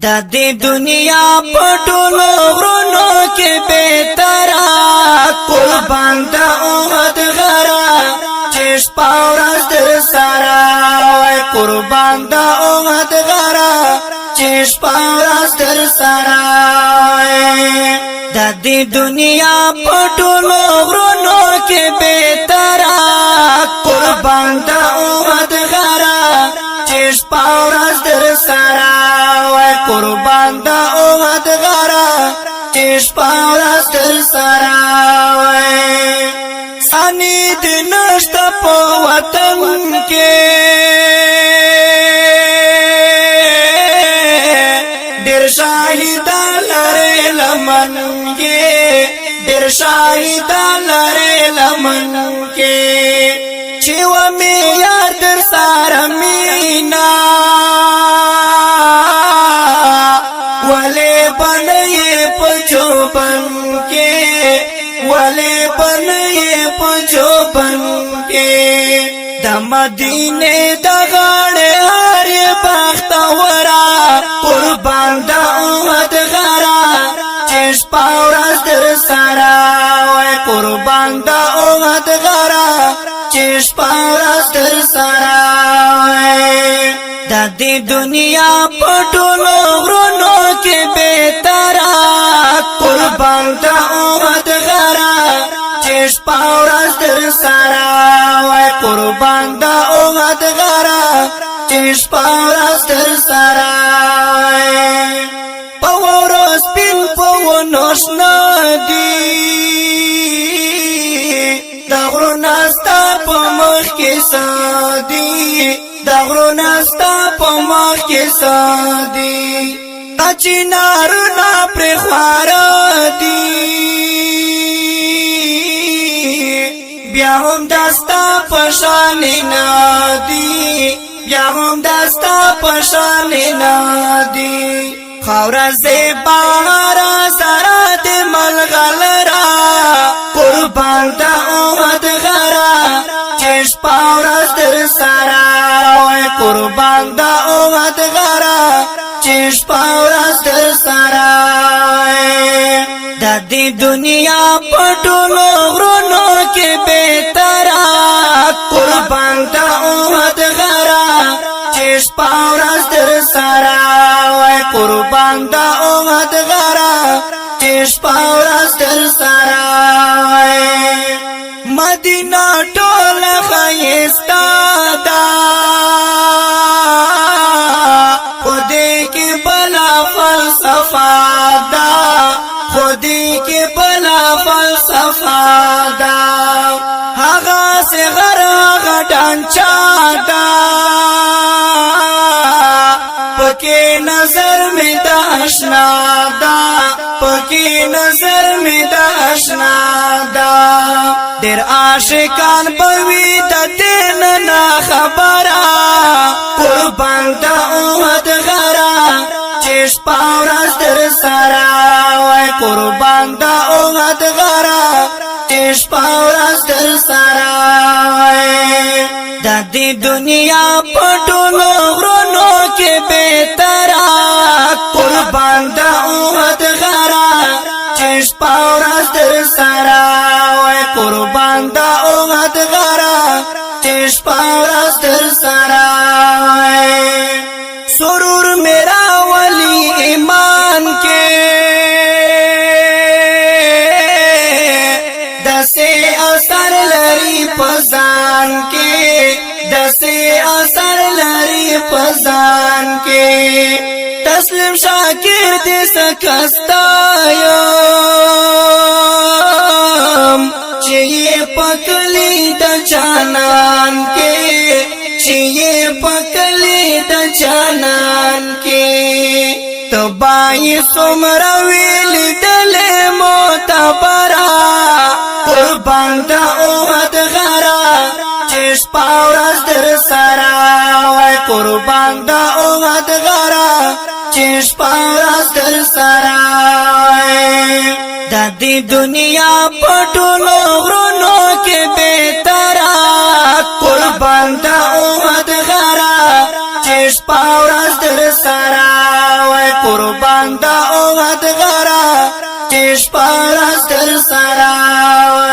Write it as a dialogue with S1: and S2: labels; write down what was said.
S1: دا دی دنیا پټولو غرونو کې بهتره قربان دا احد غره چش پاورز در سره وای قربان دا احد غره چش پاورز در سره دا دی دنیا پټولو غرونو کې بهتره قربان دا احد غره چش پاورز در سره قربان دا احد غره چش پاورز در سره سانی د نشتا په وطن کې ډېر شاهدان لري لمن کې ډېر شاهدان لري لمن کې چې و مې یار در سره مینا ولی بنئی پچوبن کے دا مدینے دا غاڑے ہری بختورا قربان دا احد غرا چش پاورز در سرا وی قربان دا احد غرا چش پاورز در سرا دا دی دنیا پٹولو غرونو کے بیترا قربان دا احد غرا چش پاورز در سرا وی قربان دا احد غرا چش پاورز در سرا پاورز پین پاونوش ندی دا غرونستا پا مخ کی سادی دا غرونستا پا مخ کی سادی اچی نارونا پر خوارا دی بیا هم دستا پشان نادی بیا هم دستا پشان نادی خورا زیبارا سرا دی ملغلرا قربان دا احد غرا چش پاورز در سرا قربان دا احد غرا چش پاورز در سرا دا دی دنیا پټولو غرونو کې بهتره قربان دا احد غرا چش پاورز در سرا وای قربان دا احد غرا چش پاورز در سرا مدینه ټول خیستا دا خودی کی بلا فلسفه دا خودی کی بلا فلسفه دا هغه صغر غټان چا دا پکې نظر می د آشنا دا پکې نظر می د آشنا دا ډېر عاشقان بوي د دین نه خبره قربان دا احد غرا چش پاورز در سرا وای قربان دا احد غرا چش پاورز در سرا دا دی دنیا پټولو غرونو کې بهتره قربان دا احد غرا چش پاورز در سرا وای قربان دا احد غرا چش پاورز در سرا سرور میرا ولی ایمان کے دسے اثر لری پزان کے دسے اثر لری پزان کے تسلیم شاکر دے سکستایم چیئے پکلی دا جانان کے چیئے پکلی دا جانان کے تبائی سمرویل دل موتبرا قربان دا احد غرا چش پاورز در سرا وای قربان دا احد غرا چش پاورز در سرا دا دی دنیا پټولو غرونو کې بهتره قربان دا احد غرا چش پاورز در سرا وای قربان دا اوغد غرا چش پرست سرا